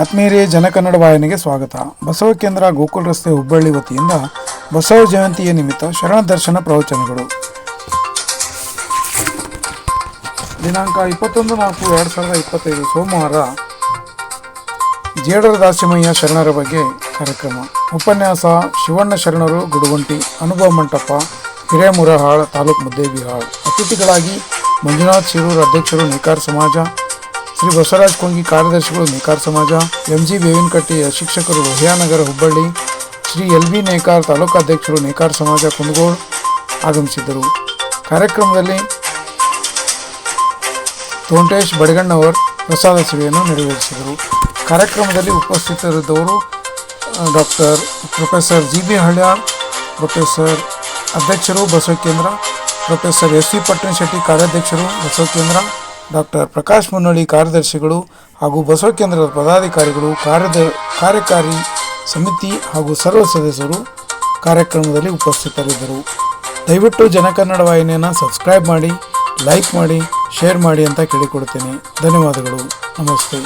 ಆತ್ಮೀಯರೇ, ಜನಕನ್ನಡ ವಾಹಿನಿಗೆ ಸ್ವಾಗತ. ಬಸವ ಕೇಂದ್ರ ಗೋಕುಲ್ ರಸ್ತೆ ಹುಬ್ಬಳ್ಳಿ ವತಿಯಿಂದ ಬಸವ ಜಯಂತಿಯ ನಿಮಿತ್ತ ಶರಣ ದರ್ಶನ ಪ್ರವಚನಗಳು. ದಿನಾಂಕ 21/4/2025 ಸೋಮವಾರ ಜೇಡರ ದಾಸಿಮಯ್ಯ ಶರಣರ ಬಗ್ಗೆ ಕಾರ್ಯಕ್ರಮ. ಉಪನ್ಯಾಸ ಶಿವಣ್ಣ ಶರಣರು ಗುಡುಗುಂಟಿ, ಅನುಭವ ಮಂಟಪ, ಹಿರೇಮುರಹಾಳ್, ತಾಲೂಕು ಮುದ್ದೇಬಿಹಾಳ್. ಅತಿಥಿಗಳಾಗಿ ಮಂಜುನಾಥ್ ಶಿರೂರ್, ಅಧ್ಯಕ್ಷರು ನೇಕಾರ ಸಮಾಜ, ಶ್ರೀ ಬಸವರಾಜ್ ಕೊಂಗಿ, ಕಾರ್ಯದರ್ಶಿಗಳು ನೇಕಾರ ಸಮಾಜ, MG ಬೇವಿನಕಟ್ಟಿ, ಶಿಕ್ಷಕರು ವಹ್ಯಾನಗರ ಹುಬ್ಬಳ್ಳಿ, ಶ್ರೀ LB ನೇಕಾರ, ತಾಲೂಕಾಧ್ಯಕ್ಷರು ನೇಕಾರ ಸಮಾಜ ಕುಂದಗೋಳ ಆಗಮಿಸಿದ್ದರು. ಕಾರ್ಯಕ್ರಮದಲ್ಲಿ ತೋಂಟೇಶ್ ಬಡಗಣ್ಣವರ್ ಪ್ರಸಾದ ಸೇವೆಯನ್ನು ನೆರವೇರಿಸಿದರು. ಕಾರ್ಯಕ್ರಮದಲ್ಲಿ ಉಪಸ್ಥಿತರಿದ್ದವರು ಪ್ರೊಫೆಸರ್ GB ಹಳ್ಯಾಳ್, ಪ್ರೊಫೆಸರ್ ಅಧ್ಯಕ್ಷರು ಬಸವ ಕೇಂದ್ರ, ಪ್ರೊಫೆಸರ್ SV ಪಟ್ಟಣಶೆಟ್ಟಿ, ಕಾರ್ಯಾಧ್ಯಕ್ಷರು ಬಸವ ಕೇಂದ್ರ, ಡಾಕ್ಟರ್ ಪ್ರಕಾಶ್ ಮುನ್ನಳ್ಳಿ, ಕಾರ್ಯದರ್ಶಿಗಳು ಹಾಗೂ ಬಸವ ಕೇಂದ್ರದ ಪದಾಧಿಕಾರಿಗಳು, ಕಾರ್ಯಕಾರಿ ಸಮಿತಿ ಹಾಗೂ ಸರ್ವ ಸದಸ್ಯರು ಕಾರ್ಯಕ್ರಮದಲ್ಲಿ ಉಪಸ್ಥಿತರಿದ್ದರು. ದಯವಿಟ್ಟು ಜನಕನ್ನಡ ವಾಹಿನಿಯನ್ನು ಸಬ್ಸ್ಕ್ರೈಬ್ ಮಾಡಿ, ಲೈಕ್ ಮಾಡಿ, ಶೇರ್ ಮಾಡಿ ಅಂತ ಕೇಳಿಕೊಡ್ತೇನೆ. ಧನ್ಯವಾದಗಳು. ನಮಸ್ತೆ.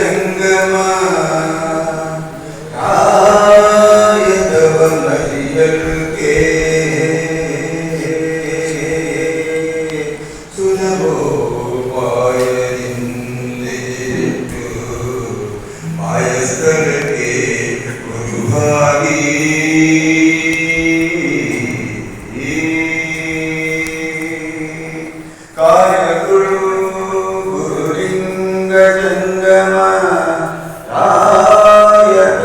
ಜಂಗಮ ರಾಯಕ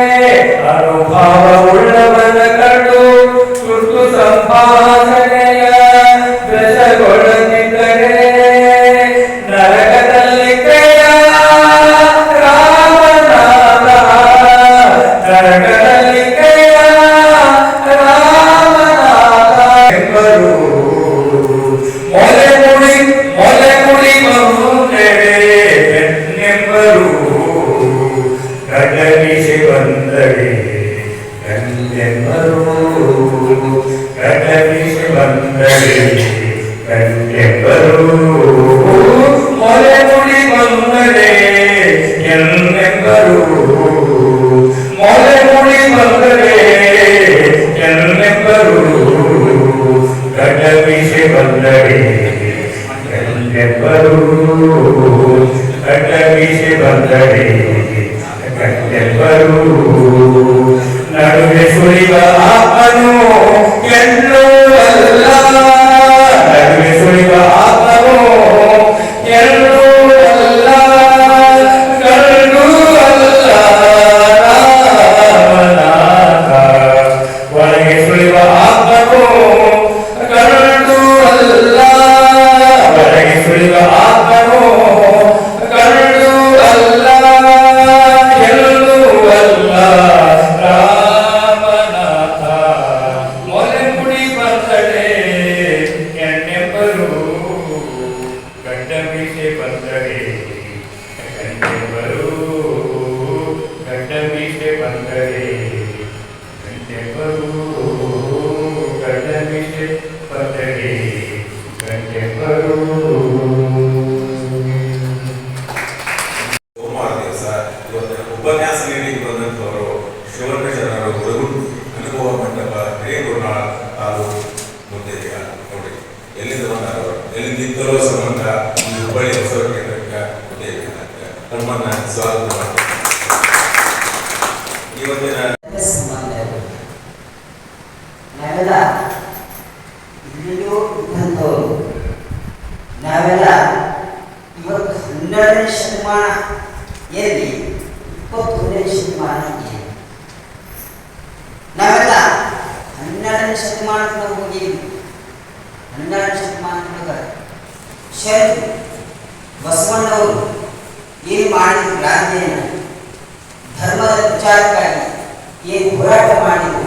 ಕಟವಿಸಿ ಬಂದರೆ ಗಂಡೆಂಬರು ಕಟವಿಸಿ ಬಂದರೆ ಗಂಡೆಂಬರು ಮೊಲೆ ಮುಡಿ ಬಂದರೆ ಎನ್ನೆಂಬರು ಮೊಲೆ ಮುಡಿ ಬಂದರೆ ಎನ್ನೆಂಬರು ಕಟವಿಸಿ ಬಂದರೆ ಗಂಡೆಂಬರು ಕಟವಿಸಿ ಬಂದರೆ ಗಂಡೆಂಬರು ನಡುವೆ ಸುಳಿವ ಆತ್ಮನು ಎಲ್ಲೂ ಅಲ್ಲ ನಡುವೆ ಸುಳಿವ ಆತ್ಮನು ಎಲ್ಲೂ ಅಲ್ಲ ಕಣ್ಣು ಅಲ್ಲ ರಾಮನಾಥ ಒಳಗೆ ಸುಳಿವ ಆತ್ಮನು ಕಣ್ಣು ಅಲ್ಲ ಒಳಗೆ ಸುಳಿವ ಆತ್ಮನು ಕಣ್ಣು ಅಲ್ಲ ಎಲ್ಲೂ ಅಲ್ಲ ರಾಮನಾಥ ಮೊಲೆ ಮುಡಿ ಬಂದರೆ ಎಣ್ಣೆಂಬರು ಗಡ್ಡ ಮೀಸೆ ಬಂದರೆ ಗಂಡೆಂಬರು ಗಡ್ಡ ಮೀಸೆ ಬಂದರೆ ಗಂಡೆಂಬರು ಗಡ್ಡ ಮೀಸೆ ಬಂದರೆ ಗಂಡೆಂಬರು. ಸೋಮವಾರ ದಿವಸ ಇವತ್ತಿನ ಉಪನ್ಯಾಸ ನೀಡಲಿಕ್ಕೆ ಬಂದಂಥವರು ಶಿವಣ್ಣ ಶರಣರು ಹುಡುಗರು ಅನುಭವ ಮಂಟಪ ಹಿರೇಗುರುನಾಳ್ ತಾಲೂಕು ಮುದ್ದೇಗ ನೋಡಿ ಎಲ್ಲಿಂದ ಬಂದವರು ಎಲ್ಲಿಂದಿದ್ದರೋ ಸಂಬಂಧ ಈ ಹುಬ್ಬಳ್ಳಿ ಬಸವ ಕೇಂದ್ರಕ್ಕೆ ಮುದ್ದೇಗ ನಮ್ಮನ್ನ ಸ್ವಾಗತ ಮಾಡಿ ಇವತ್ತಿನ ನಾವೆಲ್ಲ ಇಲ್ಲಿಯೂ ಇದ್ದಂಥವ್ರು ನಾವೆಲ್ಲ ಇವತ್ತು 12ನೇ ಶತಮಾನ ಎಲ್ಲಿ 21ನೇ ಶತಮಾನ ಎಲ್ಲಿ ನಾವೆಲ್ಲ 12ನೇ ಶತಮಾನದಿಂದ ಹೋಗಿದ್ವಿ. 12ನೇ ಶತಮಾನದೊಳಗೆ ಶರಣರು ಬಸವಣ್ಣವರು ಏನು ಮಾಡಿದ್ರು ಕ್ರಾಂತಿಯನ್ನು ಧರ್ಮದ ವಿಚಾರಕ್ಕಾಗಿ ಏನು ಹೋರಾಟ ಮಾಡಿದ್ರು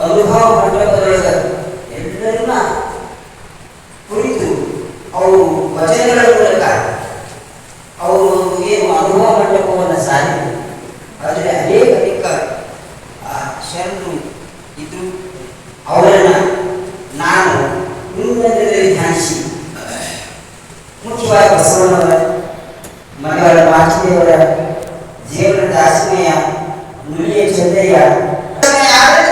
ಅನುಭವ ಮಂಟಪದೊಳಗೆ ಎಲ್ಲರನ್ನ ಕುರಿತು ಅವರು ವಚನಗಳ ಮೂಲಕ ಅವರು ಏನು ಅನುಭವ ಮಂಟಪವನ್ನು ಸಾರಿದರು. ಆದರೆ ಅನೇಕ ಶರಣರು ಇದ್ರು. ಅವರನ್ನು ನಾನು ಮುಂದಿನದಲ್ಲಿ ಧ್ಯಾನಿಸಿ ಮುಖ್ಯವಾಗಿ ಬಸವಣ್ಣವರ ಮನೆಯವರ ಮಾಚಿದೇವರ ಜೀವನ ದಾಸಿಮಯ್ಯ ನುಲಿಯ ಚಂದಯ್ಯ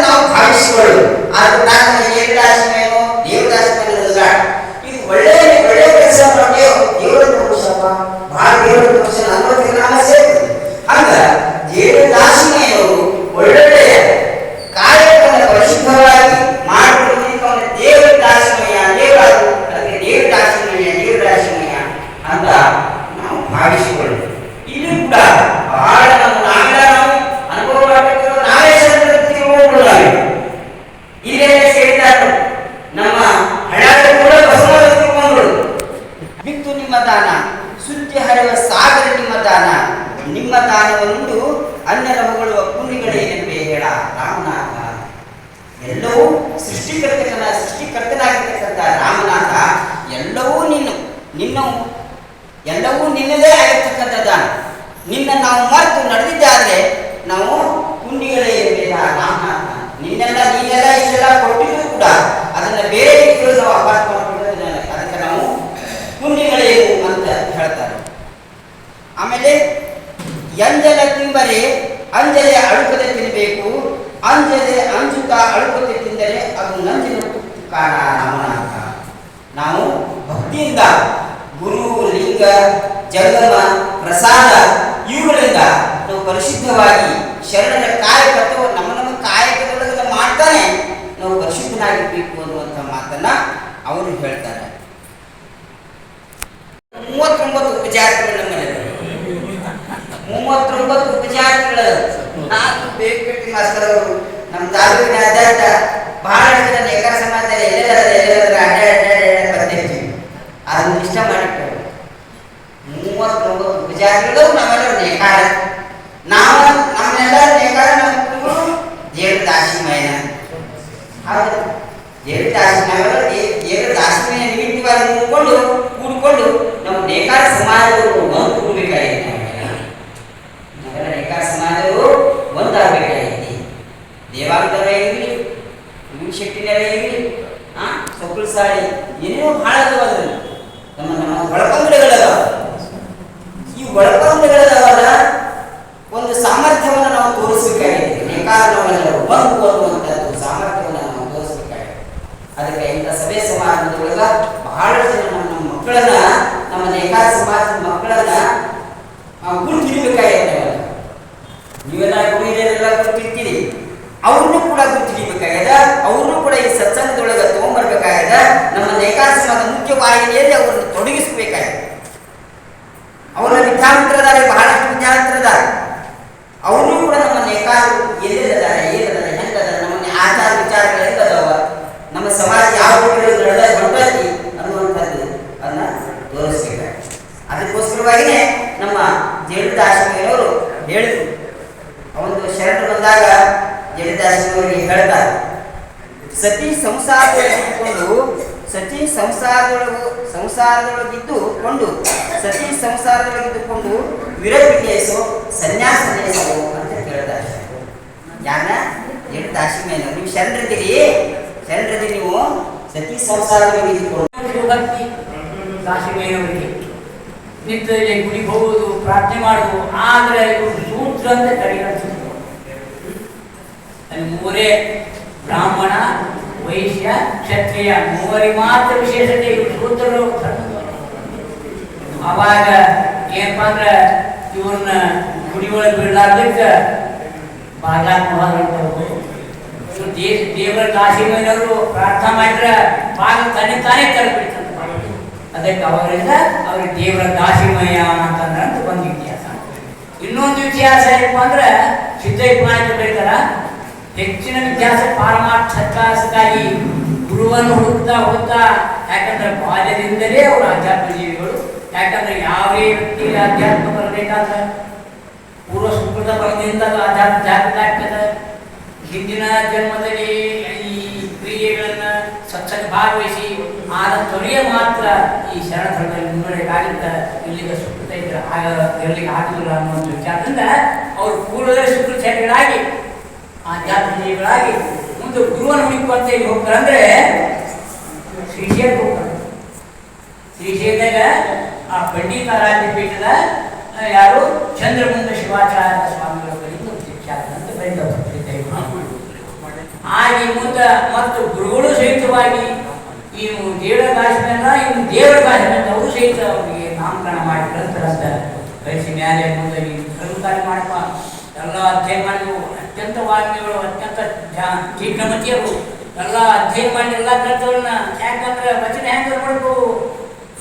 ನಾವು ಭಾವಿಸಿಕೊಳ್ಳು. ಆದ್ರೆ ನಾನು ದೇವದಾಸಿಮೇನೋ ದೇವದಾಸಿಮೇನಲ್ಲ ಇದು ಒಳ್ಳೆ ಒಳ್ಳೆ ಕೆಲಸ ಮಾಡಿ ದೇವರ ತೋರಿಸಪ್ಪ ಭಾಳ ದೇವರ ತೋರಿಸ ಅನ್ನೋದಕ್ಕೆ ನಾಮ ಸೇರ್ತದೆ. ಹಂಗ ದೇವದಾಸಿಮೆಯವರು ಒಳ್ಳೊಳ್ಳೆಯ ಕಾರ್ಯವನ್ನು ಪರಿಶುದ್ಧವಾಗಿ ಮಾಡಿಕೊಳ್ಳಲಿಕ್ಕೆ ದೇವದಾಸಿಮಯ್ಯ ದೇವರಾಜು ಅದಕ್ಕೆ ದೇವದಾಸಿಮಯ್ಯ ಅಂತ ನಾವು ಭಾವಿಸಿಕೊಳ್ಳು. ಇಲ್ಲಿ ಕೂಡ ಬಹಳ ನಾವೆಲ್ಲ ನಾವು ಅನುಭವ ಮಾಡಬೇಕು. ನಾವೇ ಹೋಗ್ಬಿಡೋಣ ಇಲ್ಲೇ ಸೇರಿದ್ದಾರೆ ನಮ್ಮ ಹಳ್ಯಾಗ ಕೂಡ ಬಸವಣ್ಣ ತಿಳ್ಕೊಂಡ್ರು. ಬಿತ್ತು ನಿಮ್ಮ ದಾನ ಸುದ್ದಿ ಹರಿವ ಸಾಗರ ನಿಮ್ಮ ದಾನ ನಿಮ್ಮ ದಾನವನ್ನುಂಡು ಅನ್ಯರ ಹೊಗಳುವ ಪುಣ್ಯಗಳೇನೆಂಬೆ ಹೇಳ ರಾಮನಾಥ. ಎಲ್ಲವೂ ಸೃಷ್ಟಿಕರ್ತನಾಗಿರ್ತಕ್ಕಂಥ ರಾಮನಾಥ ಎಲ್ಲವೂ ಎಲ್ಲವೂ ನಿನ್ನದೇ ಆಗಿರ್ತಕ್ಕಂಥ ದಾನ. ನಿನ್ನ ನಾವು ಮರೆತು ನಡೆದಿದ್ದಾದ್ರೆ ನಾವು ಪುಣ್ಯಗಳೇ ಇರಬೇಕ ರಾಮನಾಥ. ನೀನೆಲ್ಲ ಇಷ್ಟೆಲ್ಲ ಕೊಟ್ಟಿದ್ರು ಕೂಡ ಅದನ್ನ ಬೇರೆ ರೀತಿಯಲ್ಲಿ ನಾವು ಅಭ್ಯಾಸ ಮಾಡ್ಕೊಳ್ಳೋದಿಲ್ಲ. ಅದಕ್ಕೆ ನಾವು ಪುಣ್ಯಗಳೇನು ಅಂತ ಹೇಳ್ತಾರೆ. ಆಮೇಲೆ ಎಂಜಲ ತಿಂಬರೆ ಅಂಜಲೆ ಅಳುಕದೆ ತಿನ್ನಬೇಕು, ಅಂಜಲೆ ಅಂಜುತ್ತಾ ಅಳುಕದೆ ತಿಂದರೆ ಅದು ನಂಜಿನ ಕಾಣ ರಾಮನಾಥ. ನಾವು ಭಕ್ತಿಯಿಂದ ಗುರು ಲಿಂಗ ಜಂಗಮ ಪ್ರಸಾದ ಇವುಗಳಿಂದ ನಾವು ಪರಿಶುದ್ಧವಾಗಿ ಶರಣರ ಕಾಯಕತ್ವ ನಮ್ಮ ಕಾಯಕದೊಳಗೆ ಮಾಡ್ತಾನೆ ನಾವು ಪರಿಶುದ್ಧನಾಗಿರ್ಬೇಕು ಅನ್ನುವಂಥ ಮಾತನ್ನ ಅವರು ಹೇಳ್ತಾರೆ. 39 ಉಪಜಾತಿಗಳು ನಮ್ಮಲ್ಲಿ 39 ಉಪಜಾತಿಗಳು. ನಾನು ಬೇಕಟ್ಟಿ ಮಾಸ್ತರ್ ಅವರು ನಮ್ಮ ತಾಲೂಕಿನಾದ್ಯಂತ ಬಹಳ ಜನ ನೇಕಾರ ಸಮಾಜದಲ್ಲಿ ಎಲ್ಲೆಲ್ಲರ ಅಡ್ಡ ಬರ್ತಿರ್ತೀವಿ. ಅದನ್ನು ಇಷ್ಟ ಮಾಡಿಟ್ಟು 39 ಉಪಜಾತಿಗಳು ನಾವೆಲ್ಲರೂ ನೇಕಾರ. ನಾವು ನಮ್ಮೆಲ್ಲರ ನೇಕಾರ ನಮ್ಮ ದೇವ್ರ ದಾಸಿಮಯ್ಯ. ಹೌದು, ದೇವ್ರ ದಾಸಿಮಯ್ಯ ದೇವ್ರ ದಾಸಿಮಯ್ಯ ನಿಮಿತ್ತವಾಗಿ ಕೂಡಿಕೊಂಡು ನಮ್ಮ ನೇಕಾರ ಸಮಾಜದವರು ಒಂದು ಭೂಮಿಕಾಯಿತು. ನಾವೆಲ್ಲ ನೇಕಾರ ಸಮಾಜದವರು ಕುರುಸಾಳಿ ಏನೇನೋ ಭಾಳ ಅದಾವ ಅದ್ರಲ್ಲಿ. ನಮ್ಮ ನಮ್ಮ ಒಳಪಂಗಡಿಗಳದಾವ. ಈ ಒಳಪಂಗಡಿಗಳದಾವಲ್ಲ, ಒಂದು ಸಾಮರ್ಥ್ಯವನ್ನು ನಾವು ತೋರಿಸಬೇಕಾಗಿದೆ. ನೇಕಾರನವರೆಲ್ಲರೂ ಒಂದು ಅನ್ನುವಂಥದ್ದು ಸಾಮರ್ಥ್ಯವನ್ನು ನಾವು ತೋರಿಸಬೇಕಾಗಿದೆ. ಅದಕ್ಕೆ ಇಂಥ ಸಭೆ ಸಮಾರಂಭದೊಳಗ ಬಹಳಷ್ಟು ಜನ ನಮ್ಮ ಮಕ್ಕಳನ್ನ, ನಮ್ಮ ನೇಕಾರ ಸಮಾಜದ ಮಕ್ಕಳನ್ನ ಗುರುತು ಹಿಡಿಬೇಕಾಗಿದೆ. ನೀವೆಲ್ಲ ಗುರುಹಿರಿಯರೆಲ್ಲ ಗುರುತಿರ್ತೀರಿ, ಅವ್ರನ್ನೂ ಕೂಡ ಗುರುತು ಹಿಡಿಬೇಕಾಗ್ಯದ. ಅವ್ರನ್ನೂ ಕೂಡ ಈ ಸತ್ಸಂಗದೊಳಗೆ ತಗೊಂಡ್ಬರ್ಬೇಕಾಗ್ಯದ. ನಮ್ಮ ನೇಕಾರ ಸಮಾಜದ ಮುಖ್ಯ ವಾಹಿನಿಯಲ್ಲಿ ಅವ್ರನ್ನ ತೊಡಗಿಸಬೇಕಾಗಿದೆ. ಅವರ ವಿದ್ಯಾವಂತರದಾರೆ, ಬಹಳಷ್ಟು ವಿದ್ಯಾವಂತರದಾರೆ. ಅವ್ರನ್ನೂ ಕೂಡ ನಮ್ಮ ನೇಕಾರರು ಎಲ್ಲಿದ್ದಾರೆ, ಏನಿದ್ದಾರೆ, ಹೆಂಗದ, ನಮ್ಮ ಆಚಾರ ವಿಚಾರಗಳು ಹೆಂಗದಾವ, ನಮ್ಮ ಸಮಾಜ ಯಾವ ಹೊಂಟೈತಿ ಅನ್ನುವಂಥದ್ದು ಅದನ್ನ ತೋರಿಸ್ಬೇಕಾಗಿದೆ. ಅದಕ್ಕೋಸ್ಕರವಾಗಿಯೇ ನಮ್ಮ ಜೇಡಿದಾಸರು ಹೇಳಿದ್ರು. ಒಂದು ಶರಣರು ಬಂದಾಗ ಜೇಡಿದಾಸರಿಗೆ ಹೇಳ್ತಾರೆ, ಸತಿ ಸಂಸಾರದೊಳಗಿದ್ದುಕೊಂಡು ಸತಿ ಸಂಸಾರದೊಳಗಿದ್ದುಕೊಂಡು ಸತಿ ಸಂಸಾರದೊಳಗಿದ್ದುಕೊಂಡು ವಿರಪಿಸೋ ಸನ್ಯಾಸ ನಡೆಸೋ ಅಂತ ಕೇಳ್ತಾರೆ. ಯಾರನ್ನ? ಜೇಡಿದಾಸಿ ಮೇಲೆ. ನೀವು ಶರಣರಿದ್ದೀರಿ, ನೀವು ಸತಿ ಸಂಸಾರದೊಳಗಿದ್ದುಕೊಂಡು ಭಕ್ತಿ ದಾಸಿಮೇನವರಿಗೆ ನಿತ್ಯದಲ್ಲಿ ಗುಡಿಗೆ ಹೋಗುವುದು, ಪ್ರಾರ್ಥನೆ ಮಾಡುವುದು. ಆದರೆ ಇವರು ಸೂತ್ರ ಅಂತ ಕರೆಯುತ್ತಾರೆ. ಅಲ್ಲಿ ಮೂರೇ, ಬ್ರಾಹ್ಮಣ, ವೈಶ್ಯ, ಕ್ಷತ್ರಿಯ, ಮೂವರಿಗೆ ಮಾತ್ರ ವಿಶೇಷತೆ. ಇವರು ಸೂತ್ರರು. ಅವಾಗ ಏನಪ್ಪಾ ಅಂದ್ರೆ ಇವ್ರನ್ನ ಗುಡಿ ಒಳಗೆ ಬಿಡಲಾರ್ದಕ್ಕೆ ಬಾಗ್ಲಾತ್ಮವಾದಂಥವ್ರು. ದೇವರ ದಾಸಿಮಯ್ಯನವರು ಪ್ರಾರ್ಥನೆ ಮಾಡಿದ್ರೆ ಬಾಗಿಲು ತಾನೇ ತೆರೆದ್ಬಿಡ್ತಾರೆ. ಅದಕ್ಕೆ ಅವರಿಂದ ಅವ್ರಿಗೆ ದೇವರ ದಾಸಿಮಯ್ಯ ಅಂತಂದ್ರೆ ಅಂತ ಒಂದು ಇತಿಹಾಸ. ಇನ್ನೊಂದು ಇತಿಹಾಸ ಏನಪ್ಪ ಅಂದ್ರೆ ಸಿದ್ದಯ್ಯಪ್ಪ ನಾಯಕ ಬರೀತಾರ, ಹೆಚ್ಚಿನ ವಿದ್ಯಾಸ ಪಾರಮಾರ್ಥಕ್ಕಾಗಿ ಗುರುವನ್ನು ಹುಡುಕ್ತಾ ಯಾಕಂದ್ರೆ ಬಾಲ್ಯದಿಂದಲೇ ಅವರು ಆಧ್ಯಾತ್ಮ ಜೀವಿಗಳು. ಯಾಕಂದ್ರೆ ಯಾವುದೇ ವ್ಯಕ್ತಿಗೆ ಅಧ್ಯಾತ್ಮ ಬರಬೇಕಾದ್ರೆ ಪೂರ್ವ ಸುಕೃತ ಬಲದಿಂದ ಅಧ್ಯಾತ್ಮ ಜಾಗೃತ ಆಗ್ತದೆ. ಹಿಂದಿನ ಜನ್ಮದಲ್ಲಿ ಈ ಕ್ರಿಯೆಗಳನ್ನ ಸ್ವಚ್ಛತೆ ಭಾಗವಹಿಸಿ ಆದ ತೊರೆಯ ಮಾತ್ರ ಈ ಶರಣ ಧರ್ಮದಲ್ಲಿ ಮುನ್ನಡೆಗಾಗಿದ್ದ. ಇಲ್ಲಿಗೆ ಸುಕೃತ ಇದ್ರೆ ಆಗ ಇರಲಿಕ್ಕೆ ಆಗುದಿಲ್ಲ ಅನ್ನುವಂಥ ವಿಚಾರದಿಂದ ಅವರು ಪೂರ್ವದಲ್ಲಿ ಸುಕೃತಿಗಳಾಗಿ ಆಧ್ಯಾತ್ಮಿಕಗಳಾಗಿ ಮುಂದೆ ಗುರುವನ್ನು ಹುಡುಕುವಂತೆ ಹೋಗ್ತಾರೆ. ಅಂದ್ರೆ ಶ್ರೀಶೈಲ ಹೋಗ್ತಾರೆ. ಶ್ರೀಶೈಲದಾಗ ಆ ಪಂಡಿತ ರಾಜಪೀಠದ ಯಾರು ಚಂದ್ರಗುಂಡ ಶಿವಾಚಾರ್ಯ ಸ್ವಾಮಿಗಳ ಬಳಿಂದ ಶಿಕ್ಷಾರ್ಥ ಅಂತ ಬರೀತಾರೆ. ಹಾಗೆ ಮುಂದೆ ಮತ್ತು ಗುರುಗಳು ಸಹಿತವಾಗಿ ಇನ್ನು ದೇವರ ದಾಸಿಮೆಲ್ಲ ಇನ್ನು ದೇವರ ದಾಸಿಮೆಲ್ಲ ಅವರು ಸಹಿತ ಅವರಿಗೆ ನಾಮಕರಣ ಮಾಡಿ ಕಳಿಸ್ತಾರಂತ ಕಳಿಸಿ ಮ್ಯಾಲೆ ಮುಂದೆ ಧರ್ಮ ಕಾರ್ಯ ಮಾಡಪ್ಪ ಎಲ್ಲ ಅಧ್ಯಯನ ಮಾಡಿದ್ರು. ಅತ್ಯಂತ ವಾಗ್ಮಿಗಳು, ಅತ್ಯಂತ ತೀಕ್ಷ್ಣಮತಿಯರು ಎಲ್ಲ ಅಧ್ಯಯನ ಮಾಡಿ ಎಲ್ಲ ಗ್ರಂಥಗಳನ್ನ. ಯಾಕಂದ್ರೆ ವಚನ ಹೆಂಗೆ ಮಾಡ್ಬೇಕು,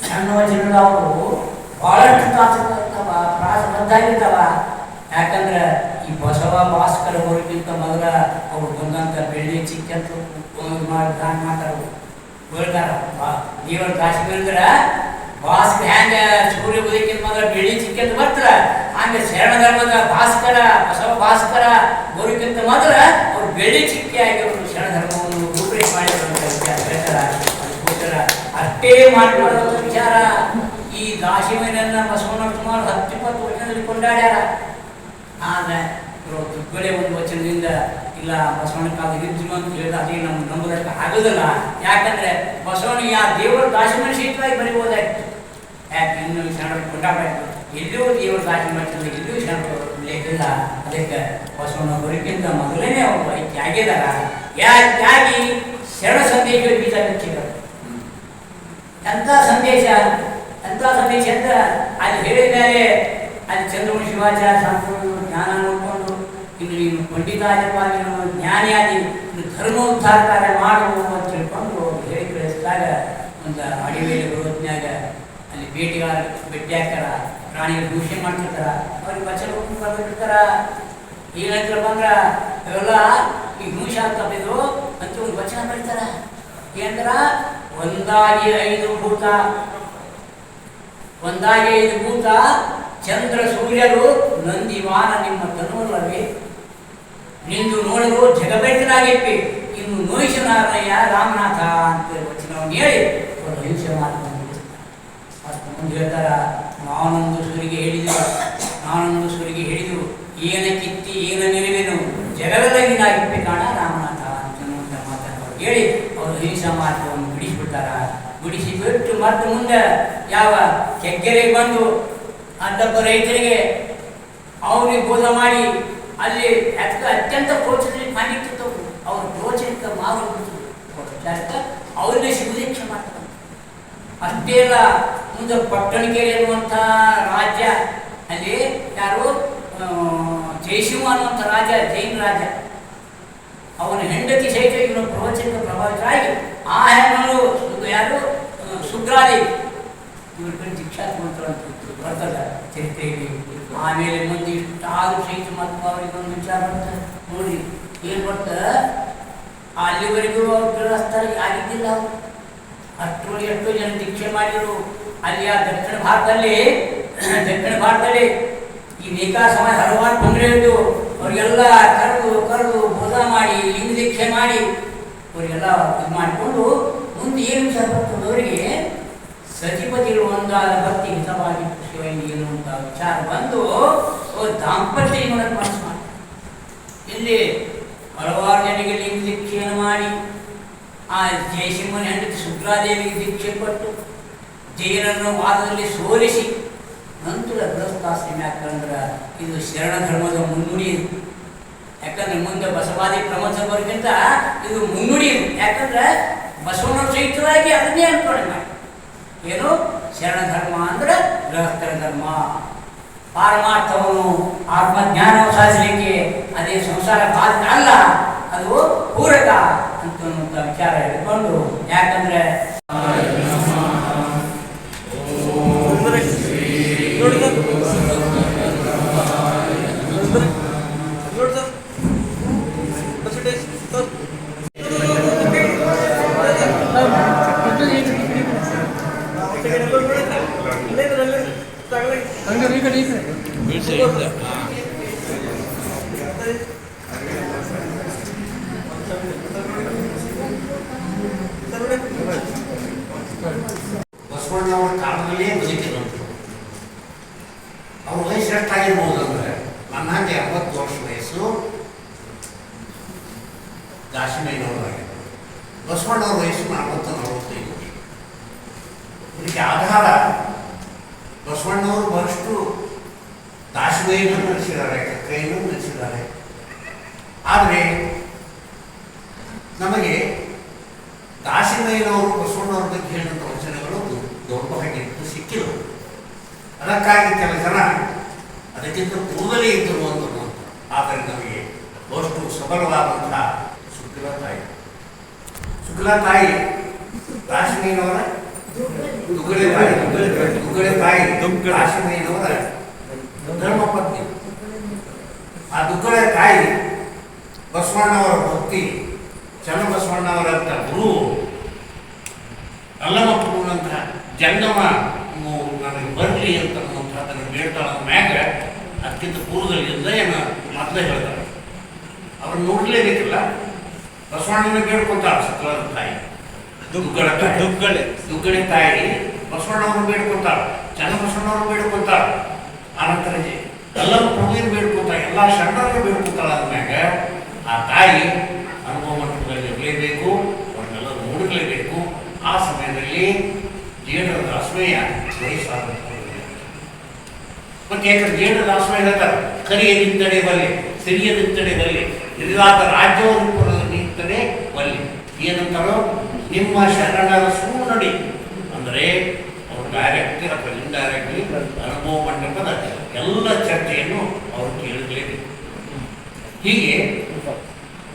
ಸಣ್ಣ ವಚನಗಳು ಅವರು ಬಹಳಷ್ಟು ತಾತ್ವಿಕವಾಗಿರ್ತಾವ, ಪ್ರಾಸಬದ್ಧಾಗಿರ್ತಾವ. ಯಾಕಂದ್ರೆ ಈ ಬಸವ ಭಾಸ್ಕರ ಬರೋಕ್ಕಿಂತ ಮೊದಲ ಅವ್ರು ಬಂದಂತ ಬೆಳ್ಳಿ ಚಿಕ್ಕಂತ ಮಾತಾಡೋದು ಹೇಳ್ತಾರ. ದೇವರ ಕಾಶ್ಮೀರ ಭಾಸ್ಕರ ಹ್ಯಾಂಗ ಸೂರ್ಯ ಉದಯಕ್ಕಿಂತ ಮೊದಲ ಬೆಳ್ಳಿ ಚಿಕ್ಕಂತ ಬರ್ತಾರ, ಹಂಗೆ ಶರಣ ಧರ್ಮದ ಭಾಸ್ಕರ ಬಸವ ಭಾಸ್ಕರ ಬರೋಕ್ಕಿಂತ ಮೊದಲ ಅವ್ರು ಬೆಳ್ಳಿ ಚಿಕ್ಕಿಯಾಗಿ ಅವರು ಶರಣ ಧರ್ಮವನ್ನು ರೂಪರೇಖೆ ಮಾಡಿರುವಂತ ವಿಚಾರ ಹೇಳ್ತಾರ. ಅಷ್ಟೇ ಮಾಡಿರುವಂತ ವಿಚಾರ. ಈ ದಾಸಿಮಯ್ಯನನ್ನ ಬಸವಣ್ಣ ಸುಮಾರು 10-20 ವರ್ಷದಲ್ಲಿ ಕೊಂಡಾಡ್ಯಾರ. ಆದ್ರೆ ಇವರು ದುಗ್ಗಡೆ ಒಂದು ವಚನದಿಂದ ಇಲ್ಲ ಬಸವಣ್ಣ ಕಾಲದ ಇದ್ರು ಅಂತ ಹೇಳಿದ ಅದೇ ನಮ್ಗೆ ನಂಬೋದಕ್ಕೆ ಆಗೋದಿಲ್ಲ. ಯಾಕಂದ್ರೆ ಬಸವಣ್ಣ ದೇವರ ದಾಸಿಮಯ್ಯ ಸಹಿತವಾಗಿ ಬರೀಬೋದಾಯ್ತು. ಯಾಕೆ ಇನ್ನು ಶರಣ ಕೊಂಡಾಡಬೇಕು, ಎಲ್ಲೂ ದೇವರ ದಾಸಿಮಯ್ಯ ಎಲ್ಲೂ ಶರಣ ಉಲ್ಲೇಖ ಇಲ್ಲ. ಅದಕ್ಕೆ ಬಸವಣ್ಣ ಬರೋಕ್ಕಿಂತ ಮೊದಲೇ ಅವರು ಐಕ್ಯ ಆಗಿದಾರ. ಯಾಕೆ ಶರಣ ಸಂದೇಶ ಬೀಜ ಬಿಚ್ಚಿದರು. ಎಂಥ ಸಂದೇಶ ಅಂತ ಅಲ್ಲಿ ಹೇಳಿದ ಮೇಲೆ ಅಲ್ಲಿ ಚಂದ್ರಗುಣ ಶಿವಾಚಾರ್ಯ ಸಂಪೂರ್ಣ ಜ್ಞಾನ ನೋಡಿಕೊಂಡು ಇನ್ನು ಪಂಡಿತಾಜಪ್ಪ ನೀನು ಜ್ಞಾನಿಯಾಗಿ ಇನ್ನು ಧರ್ಮೋದ್ಧಾರ ಕಾರ್ಯ ಮಾಡು ಅಂತ ತಿಳ್ಕೊಂಡು ಹೇಳಿ ಕಳಿಸಿದಾಗ ಒಂದು ಅಡಿವೇಲಿ ಬರೋತ್ನ್ಯಾಗ ಅಲ್ಲಿ ಭೇಟಿ ಹಾಕ್ತಾರ. ಪ್ರಾಣಿಗಳು ದೂಷಣೆ ಮಾಡ್ತಿರ್ತಾರ, ಅವ್ರಿಗೆ ವಚನ ಬರ್ತಿರ್ತಾರ. ಈಗ ನಂತರ ಬಂದ್ರ ಇವೆಲ್ಲ ಈ ಹಿಂಸ ತಪ್ಪಿದ್ರು ಅಂತ ಒಂದು ವಚನ ಬರೀತಾರ. ಏನಂದ್ರ ಒಂದಾಗಿ 5 ಭೂತ ಚಂದ್ರ ಸೂರ್ಯರು ನಂದಿವಾನ ನಿಮ್ಮ ತನುವಲ್ಲವೇ ನಿಂದು ನೋಡಲು ಜಗಬೆಟ್ಟನಾಗಿಪ್ಪಿ ಇನ್ನು ನೋಯಿಸನಾರಯ್ಯ ರಾಮನಾಥ ಅಂತ ವಚನವನ್ನು ಹೇಳಿ ಒಂದು ಹಿಂಸೆ ಮಾಡ್ಕೊಂಡು ಅಷ್ಟು ಮುಂದೆ ಹೇಳ್ತಾರ. ನಾನೊಂದು ಸೂರಿಗೆ ಹೇಳಿದರು ಏನ ಕಿತ್ತಿ ಏನ ನಿರುವೆನು ಜಗವೆಲ್ಲ ನೀನಾಗಿಪ್ಪಿ ಕಾಣ ರಾಮನಾಥ ಅಂತ ಮಾತನ್ನು ಹೇಳಿ ಅವರು ಹಿಂಸಾ ಮಾರ್ಗವನ್ನು ಬಿಡಿಸ್ಬಿಟ್ಟು ಬಿಡ್ತಾರ. ಬಿಡಿಸಿ ಬಿಟ್ಟು ಮತ್ತೆ ಮುಂದೆ ಯಾವ ಕೆಕ್ಕೆರೆಗೆ ಬಂದು ಅಡ್ಡಪ್ಪ ರೈತರಿಗೆ ಅವ್ರಿಗೆ ಬೋಧ ಮಾಡಿ ಅಲ್ಲಿ ಅತ್ಯಂತ ಪ್ರೋತ್ಸಾಹ ಮಾಡಿತ್ತು. ಅವ್ರ ಪ್ರೋತ್ಸಾಹಕ್ಕೆ ಮಾವು ಅವ್ರನ್ನೇ ಶಿವದೀಕ್ಷೆ ಮಾಡ್ತಾರೆ. ಅಷ್ಟೇ ಅಲ್ಲ, ಮುಂದೆ ಪಟ್ಟಣಗೆರೆ ಅನ್ನುವಂಥ ರಾಜ್ಯ, ಅಲ್ಲಿ ಯಾರು ಜಯಸಿಂಹ ಅನ್ನುವಂಥ ರಾಜ, ಜೈನ ರಾಜ, ಅವನ ಹೆಂಡತಿ ಸಹಿತ ಇವನ ಪ್ರವಚನಕ್ಕೆ ಪ್ರಭಾವಿತರಾಗಿ ಆ ಹೆಣ್ಣು ಯಾರು ಸುಗ್ರಾದೇವಿ ಇವ್ರ ಕಡೆ ದೀಕ್ಷಾ ತಗೊಂಡ್ರು ಅಂತ ಬರ್ತದೆ ಚರಿತ್ರೆಯಲ್ಲಿ. ಆಮೇಲೆ ಮುಂದೆ ಇಷ್ಟಾದ್ರೂ ಸಹಿತ ಮತ್ತು ಅವ್ರಿಗೊಂದು ವಿಚಾರ ಬರ್ತದೆ ನೋಡಿ, ಏನು ಬರ್ತದೆ, ಅಲ್ಲಿವರೆಗೂ ಅವ್ರು ಗೃಹಸ್ಥರಿಗೆ ಆಗಿದ್ದಿಲ್ಲ. ಅವರು ಅಷ್ಟರೊಳಗೆ ಎಷ್ಟೋ ಜನ ದೀಕ್ಷೆ ಮಾಡಿದರು. ಅಲ್ಲಿ ಆ ದಕ್ಷಿಣ ಭಾರತದಲ್ಲಿ ಈ ನೇಕಾ ಸಮಾಜ ಹಲವಾರು ತೊಂದರೆಯಿದ್ದು ಅವರಿಗೆಲ್ಲ ಕರೆದು ಬೋಧ ಮಾಡಿ ಲಿಂಗ ದೀಕ್ಷೆ ಮಾಡಿ ಅವರಿಗೆಲ್ಲ ಇದು ಮಾಡಿಕೊಂಡು ಮುಂದೆ ಏನು ವಿಚಾರ ಬರ್ತದೆ ಅವರಿಗೆ, ಸತಿಪತಿಗಳು ಒಂದಾದ ಭಕ್ತಿ ಹಿತವಾಗಿ ಶಿವನಿಗೆ ಎನ್ನುವಂಥ ವಿಚಾರ ಬಂದು ದಾಂಪತ್ಯ ಜೀವನಕ್ಕೆ ಮನಸ್ಸು ಮಾಡಿ ಇಲ್ಲಿ ಹಲವಾರು ಜನರಿಗೆ ಲಿಂಗ ದೀಕ್ಷೆಯನ್ನು ಮಾಡಿ ಆ ಜಯಸಿಂಹನ ಹೆಂಡತಿ ಸುಗ್ರಾದೇವಿಗೆ ದೀಕ್ಷೆ ಕೊಟ್ಟು ಜೈನರನ್ನು ವಾದದಲ್ಲಿ ಸೋಲಿಸಿ ನಂತರ ಗೃಹಸ್ಥಾಶ್ರಮ. ಯಾಕಂದ್ರೆ ಇದು ಶರಣ ಧರ್ಮದ ಮುನ್ನುಡಿ ಇದು. ಯಾಕಂದ್ರೆ ಮುಂದೆ ಬಸವಾದಿ ಪ್ರಮೋದ ಬರೋಕ್ಕಿಂತ ಇದು ಮುನ್ನುಡಿ ಇದು. ಯಾಕಂದ್ರೆ ಬಸವಣ್ಣವ್ರ ಸಹಿತವಾಗಿ ಅದನ್ನೇ ಅನ್ಕೊಳ್ಳಿ ಮಾಡಿ, ಏನು ಶರಣ ಧರ್ಮ ಅಂದ್ರೆ ಗೃಹಸ್ಥರ ಧರ್ಮ, ಪಾರಮಾರ್ಥವನ್ನು ಆತ್ಮಜ್ಞಾನವನ್ನು ಸಾಧಿಸಲಿಕ್ಕೆ ಅದೇ ಸಂಸಾರ ಬಾಧ್ಯ ಅಲ್ಲ, ಅದು ಪೂರಕ ಅಂತ ವಿಚಾರ ಹಿಡ್ಕೊಂಡು. ಯಾಕಂದ್ರೆ ಬಸವಣ್ಣವ್ರ ಕಾಲದಲ್ಲೇ ಬದುಕಿದಂಥರು. ಅವ್ರ ವಯಸ್ಸು ಎಷ್ಟಾಗಿರ್ಬೋದು ಅಂದರೆ ನನ್ನ ಹಾಗೆ 80 ವರ್ಷ ವಯಸ್ಸು ದಾಸಿಮಯ್ಯನವ್ರಾಗಿತ್ತು. ಬಸವಣ್ಣವ್ರ ವಯಸ್ಸು 40-45 ವರ್ಷ. ಇದಕ್ಕೆ ಆಧಾರ ಬಸವಣ್ಣವರು ಬಹಳಷ್ಟು ದಾಸಿಮಯ್ಯನೂ ನಡೆಸಿದ್ದಾರೆ, ಕೈನೂ ನಡೆಸಿದ್ದಾರೆ. ಆದರೆ ನಮಗೆ ದಾಸಿಮಯ್ಯನವರು ಬಸವಣ್ಣವ್ರ ಬಗ್ಗೆ ಹೇಳಿದಂಥ ವಚನಗಳು ದೌರ್ಭಾಗ್ಯಕ್ಕೂ ಸಿಕ್ಕಿಲ್ಲ. ಅದಕ್ಕಾಗಿ ಕೆಲ ಜನ ಅದಕ್ಕಿಂತ ಕೂದಲೇ ಇದ್ದರು ಅಂತ. ಆದರೆ ನಮಗೆ ಬಹಳಷ್ಟು ಸಬಲವಾದಂತಹ ಶುಕ್ಲಾ ತಾಯಿ ದಾಸಿಮಯ್ಯನವರ ದುಗ್ಗಡೆ ತಾಯಿ ದಾಸಿಮಯ್ಯನವರ ಧರ್ಮಪತ್ನಿ. ಆ ದುಗ್ಗಡೆ ತಾಯಿ ಬಸವಣ್ಣವರ ಭಕ್ತಿ, ಚನ್ನಬಸವಣ್ಣವರಂಥ ಗುರು ಅಲ್ಲಮಪ್ಪನಂತಹ ಜಂಗಮ ನನಗೆ ಬರಲಿ ಅಂತನ್ನುವಂಥದ್ದನ್ನು ಬೇಡ್ತಾಳ ಮ್ಯಾಗ ಅದಕ್ಕಿಂತ ಪೂರ್ವದಲ್ಲಿಂದ ಏನು ಮೊದಲೇ ಹೇಳ್ತಾರೆ. ಅವ್ರನ್ನ ನೋಡಲೇಬೇಕಿಲ್ಲ, ಬಸವಣ್ಣನ ಬೇಡ್ಕೊಂತಾಳ ಸತ್ವಾದ ತಾಯಿ ದುಗ್ಗಡೆ ತಾಯಿ ಬಸವಣ್ಣವ್ರನ್ನ ಬೇಡ್ಕೊಂತಾಳ, ಚನ್ನಬಸವಣ್ಣವ್ರನ್ನ ಬೇಡ್ಕೊಂತಾಳ, ಆನಂತರ ಎಲ್ಲರೂ ಪ್ರಭುವಿನ ಬೇಡ್ಕೊಂತಾಳ, ಎಲ್ಲ ಶರಣರನ್ನು ಬೇಡ್ಕೊಂತಾಳ. ಆದ್ಮ್ಯಾಗ ಆ ತಾಯಿ ಅನುಭವ ಮಟ್ಟದಲ್ಲಿ ಇರಲೇಬೇಕು, ಅವ್ರನ್ನೆಲ್ಲ ನೋಡಲೇಬೇಕು. ಆ ಸಮಯದಲ್ಲಿ ಜೇಡರ ದಾಸಮಯ್ಯ ವಯಸ್ಸಾದ ಮತ್ತೆ ಯಾಕಂದ್ರೆ ಜೇಡರ ದಾಸಮಯ್ಯ ಹೇಳ್ತಾರೆ, ಕರಿಯದಿಂದಡೆ ಬಲ್ಲಿ, ಸಿರಿಯದಿಂದಡೆ ಬಲ್ಲಿ, ಇರಿದಾದ ರಾಜ್ಯವನ್ನು ನಿಂತಡೆ ಬಲ್ಲಿ. ಏನಂತಾರೋ, ನಿಮ್ಮ ಶರಣರ ಸುನ್ನಡಿ ಅಂದರೆ ಅವರು ಡೈರೆಕ್ಟ್ ಅಥವಾ ಇಂಡೈರೆಕ್ಟ್ಲಿ ಅನುಭವ ಮಂಟಪದ ಎಲ್ಲ ಚರ್ಚೆಯನ್ನು ಅವರು ಕೇಳಲೇಬೇಕು. ಹೀಗೆ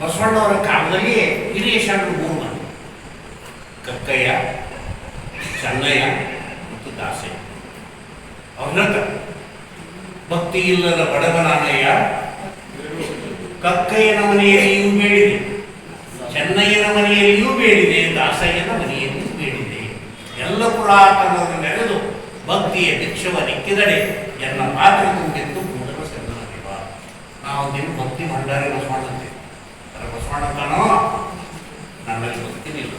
ಬಸವಣ್ಣವರ ಕಾಲದಲ್ಲಿಯೇ ಹಿರಿಯ ಶರಣರು 3 ಮಂದಿ, ಕಕ್ಕಯ್ಯ, ಚೆನ್ನಯ್ಯ ಮತ್ತು ದಾಸಯ್ಯ. ಅವ್ರನ್ನ ಭಕ್ತಿ ಇಲ್ಲದ ಬಡವನಾನಯ್ಯ ಕಕ್ಕಯ್ಯನ ಮನೆಯಲ್ಲಿಯೂ ಬೇಡಿದೆ, ಚೆನ್ನಯ್ಯನ ಮನೆಯಲ್ಲಿಯೂ ಬೇಡಿದೆ, ದಾಸಯ್ಯನ ಮನೆಯಲ್ಲಿಯೂ ಬೇಡಿದೆ. ಎಲ್ಲ ಪುರಾತನವನ್ನು ನೆರೆದು ಭಕ್ತಿಯ ಭಿಕ್ಷವ ನಿಕ್ಕಿದಡೆ ಎನ್ನ ಪಾತ್ರ ತುಂಬಿದ್ದು ಮೂಡಲ ಸೆನ್ನನಿವ. ನಾವು ನಿನ್ನ ಭಕ್ತಿ ಭಂಡಾರಿ ಬಸವಣ್ಣಂತೆ ಬಸವಣ್ಣಂತಾನೋ ನನ್ನಲ್ಲಿ ಭಕ್ತಿನಿಲ್ಲ,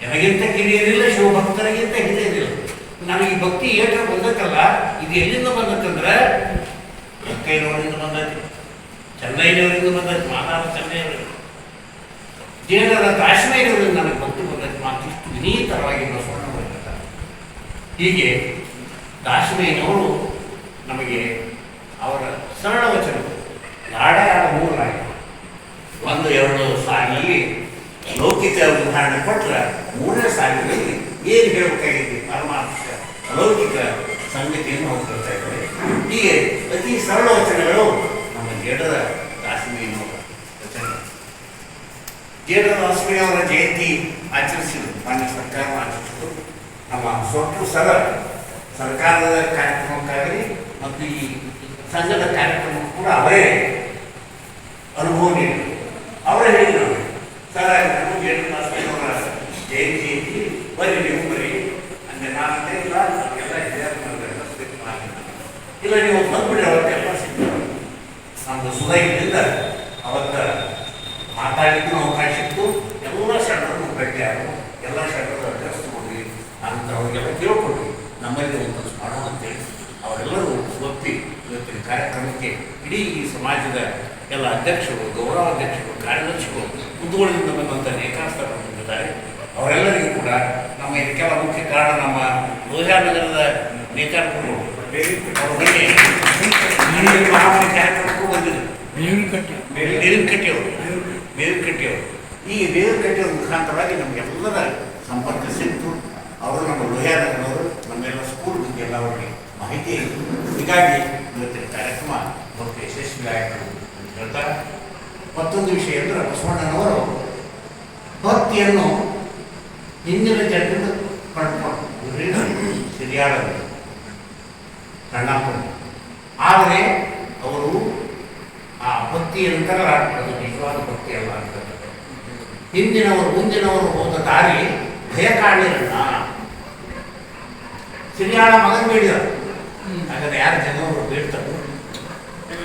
ನನಗಿಂತ ಕಿರಿಯರಿಲ್ಲ, ಶಿವಭಕ್ತರಿಗಿಂತ ಹಿರಿಯರಿಲ್ಲ. ನನಗೆ ಈ ಭಕ್ತಿ ಏಟ ಬಂದಕ್ಕಲ್ಲ, ಇದು ಎಲ್ಲಿಂದ ಬಂದತ್ತಂದ್ರೆ ಕಕ್ಕಯ್ಯನವರಿಂದ ಬಂದೈತಿ, ಚೆನ್ನೈನವರಿಂದ ಬಂದೈತಿ, ಮಾತಾಡ ಚೆನ್ನೈಯವರಿಂದ, ಜೇಡರ ದಾಸಮಯ್ಯನವರಿಂದ ನನಗೆ ಭಕ್ತಿ ಬಂದೈತಿ. ಮಾತಿಷ್ಟು ವಿನೀತವಾಗಿ ಬಸವಣ್ಣವರಿದ್ದಾರೆ. ಹೀಗೆ ದಾಸಮಯ್ಯನವರು ನಮಗೆ ಅವರ ಸರಳ ವಚನ ಎರಡು ಮೂರನಾಗಿ 1-2 ಸಾಲಿನಲ್ಲಿ ಲೌಕಿಕ ಉದಾಹರಣೆ ಕೊಟ್ಟರೆ 3ನೇ ಸಾಲಿನಲ್ಲಿ ಏನು ಹೇಳಬೇಕಾಗಿದೆ ಪರಮಾರ್ಥ ಅಲೌಕಿಕ ಸಂಗತಿಯನ್ನು ಹೋಗ್ತಾ ಇದ್ದಾರೆ. ಹೀಗೆ ಅತಿ ಸರಳ ವಚನಗಳು ನಮ್ಮ ಜೇಡರ ದಾಸಮಯ್ಯನವರ ವಚನ. ಜೇಡರ ದಾಸಮಯ್ಯನವರ ಜಯಂತಿ ಆಚರಿಸಿದರು, ಮಾನ್ಯ ಸರ್ಕಾರ ಆಚರಿಸಿದರು. ನಮ್ಮ ಸೊಟ್ಟು ಸರ್ಕಾರದ ಕಾರ್ಯಕ್ರಮಕ್ಕಾಗಲಿ ಮತ್ತು ಈ ಸಂಘದ ಕಾರ್ಯಕ್ರಮಕ್ಕೂ ಕೂಡ ಅವರೇ ಅನುಭವ ನೀಡಿದರು. ಅವರೇ ಹೇಳಿದರು, ಸರ್ ನಾನು ಜೇಡರ ದಾಸಮಯ್ಯನವರ ಜಯಂತಿ ಐತಿ, ಬರೀ ನೀವು ಬರೀ ಅಂದರೆ ನಾನಂತೆ ಇಲ್ಲ, ನಮಗೆಲ್ಲ ಇಲ್ಲ ನೀವು ಬಂದ್ಬಿಡಿ, ಅವತ್ತೆಲ್ಲ ಸಿಗ್ತಾರೆ. ನಮ್ಮದು ಸುಧೈದಿಂದ ಅವತ್ತ ಮಾತಾಡಿದ್ದು ಅವಕಾಶ ಇತ್ತು. ಎಲ್ಲ ಶರಣರನ್ನು ಭೇಟಿಯಾದರು, ಎಲ್ಲ ಶರಣರು ಅಡ್ರೆಸ್ ತಗೊಂಡ್ವಿ ಅಂತ ಅವ್ರಿಗೆಲ್ಲ ಕೇಳ್ಕೊಂಡ್ವಿ. ನಮ್ಮಲ್ಲಿ ಒಂದು ಮಾಡೋಣ ಅಂತೇಳಿ ಅವರೆಲ್ಲರೂ ಒಪ್ಪಿ ಇವತ್ತಿನ ಕಾರ್ಯಕ್ರಮಕ್ಕೆ ಇಡೀ ಈ ಸಮಾಜದ ಎಲ್ಲ ಅಧ್ಯಕ್ಷರು, ಗೌರವಾಧ್ಯಕ್ಷರು, ಕಾರ್ಯದರ್ಶಿಗಳು ಕುಂದುಗಳಿಂದ ಬಂದಂಥ ನೇಕಾರಸ್ಥರು ಬಂದಿದ್ದಾರೆ. ಅವರೆಲ್ಲರಿಗೂ ಕೂಡ ನಮ್ಮ ಇದಕ್ಕೆಲ್ಲ ಮುಖ್ಯ ಕಾರಣ ನಮ್ಮ ಲೋಹಿಯಾನಗರದ ನೇಕಾರರು ಕಾರ್ಯಕ್ರಮಕ್ಕೂ ಬಂದಿದ್ದರು. ಬೇವಿನ ಕಟ್ಟಿಯವರು ಈ ಬೇವಿನ ಕಟ್ಟಿಯವರ ಮುಖಾಂತರವಾಗಿ ನಮಗೆಲ್ಲರ ಸಂಪರ್ಕ ಸಿಕ್ತು. ಅವರು ನಮ್ಮ ಲೋಹಿಯಾನಗರವರು ನಮ್ಮೆಲ್ಲ ಸ್ಕೂಲ್ ಬಗ್ಗೆ ಎಲ್ಲ ಅವರಿಗೆ ಮಾಹಿತಿ ಇತ್ತು. ಹೀಗಾಗಿ ಇವತ್ತಿನ ಕಾರ್ಯಕ್ರಮ बहुत ಯಶಸ್ವಿ ಆಯಿತು ಅಂತ ಹೇಳ್ತಾರೆ. ಮತ್ತೊಂದು ವಿಷಯ ಅಂದರೆ ಬಸವಣ್ಣನವರು ಭಕ್ತಿಯನ್ನು ಹಿಂದಿನ ಜನರಿಂದ ಪಡ್ಕೊಂಡು ಸಿರಿಯಾಳರು ಕಣ್ಣಾಪುರ. ಆದರೆ ಅವರು ಆ ಭಕ್ತಿ ನಂತರ ಅದು ನಿಜವಾದ ಭಕ್ತಿ ಅಲ್ಲ ಅಂತ ಮುಂದಿನವರು ಹೋದ ದಾರಿ ಭಯ ಕಾಣಲಿಲ್ಲ. ಸಿರಿಯಾಳ ಮಗನ ಬೇಡಿದ, ಹಾಗಾದ್ರೆ ಯಾರು ಜನವರು ಬೇಡ್ತಾರೆ,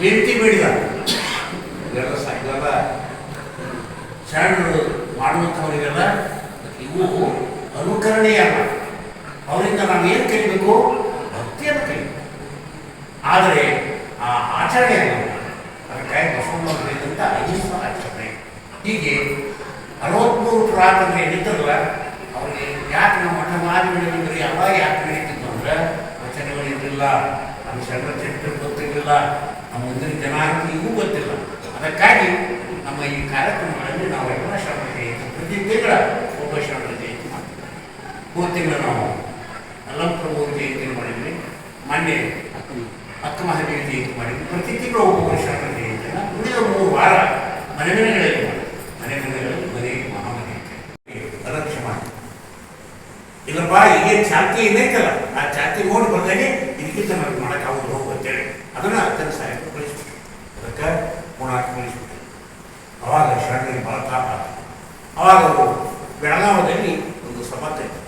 ಹೆಂಡತಿ ಬೇಡಿದ. ಇವೆಲ್ಲ ಸಾಯಲ್ಲ ಶರಣರು ಮಾಡುವಂಥವರಿಗೆಲ್ಲ ಇವು ಅನುಕರಣೀಯ ಅಲ್ಲ. ಅವರಿಂದ ನಾವು ಏನು ಕಲಿಬೇಕು? ಭಕ್ತಿಯನ್ನು ಕಲಿಬೇಕು. ಆದರೆ ಆ ಆಚರಣೆ ಅಲ್ಲ. ಅದಕ್ಕಾಗಿ ಬಸವಣ್ಣವರು ಹೇಳಿದಂಥ ಅಹಿಂಸಾ ಆಚರಣೆ. ಹೀಗೆ 63 ಪುರಾತನರು ಏನಿದ್ದಾರಲ್ಲ ಅವ್ರಿಗೆ ಯಾಕೆ ನಾವು ಮಠ ಮಾದಿಗಳಿದ್ರೆ ಯಾವಾಗ ಯಾಕೆ ನಡೀತಿತ್ತು ಅಂದ್ರೆ ವಚನಗಳಿರಲಿಲ್ಲ, ನಮ್ಮ ಶರಣ ಚರಿತ್ರೆ ಗೊತ್ತಿರಲಿಲ್ಲ, ನಮ್ಮ ಮುಂದಿನ ಜನಾಂಗಕ್ಕೂ ಗೊತ್ತಿಲ್ಲ. ಅದಕ್ಕಾಗಿ ನಮ್ಮ ಈ ಕಾರ್ಯಕ್ರಮಗಳಲ್ಲಿ ನಾವು ಎಲ್ಲ ಶರಣ ಜಯಂತಿ ಪ್ರತಿ ತಿಂಗಳ ಒಬ್ಬ ಶರಣ ಜಯಂತಿ ಮಾಡ್ತೀವಿ. ಹೋದ ತಿಂಗಳು ನಾವು ಅಲ್ಲಂಪ್ರಭು ಜಯಂತಿ ಮಾಡಿದ್ವಿ, ಮೊನ್ನೆ ಅಕ್ಕ ಮಹಾದೇವಿ ಜಯಂತಿ ಮಾಡಿದ್ವಿ. ಪ್ರತಿ ತಿಂಗಳು ಒಬ್ಬೊಬ್ಬರ ಶರಣ ಜಯಂತಿಯನ್ನು ಉಳಿದ 3 ವಾರ ಮನೆಗಳಲ್ಲಿ ಮನೆ ಮಹಾಮನೆ ಅಲಕ್ಷ್ಯ ಮಾಡಿ ಇಲ್ಲಪ್ಪ ಈಗೇನು ಚಾಲ್ತಿ ಏನೈತಲ್ಲ ಆ ಚಾಲ್ತಿ ನೋಡಿ ಬಂದಾಗೆ ಇದಕ್ಕಿಂತ ನಮ್ಗೆ ಮಾಡೋಕ್ಕಾಗೋದು ಹೋಗು ಅಂತೇಳಿ ಅದನ್ನು ಅತ್ಯಂತ ಸಾಯಕ್ಕೆ ಕಳಿಸ್ಬಿಟ್ಟು ಅದಕ್ಕೆ ಗುಣಾಕ್ಕೆ ಕಳಿಸ್ಬಿಟ್ಟು ಅವಾಗ ಶರಣರಿಗೆ ಭಾಳ ತಾಪ. ಅವಾಗ ಅವರು ಬೆಳಗಾವದಲ್ಲಿ ಒಂದು ಸಭಾ ತೆಗೆದು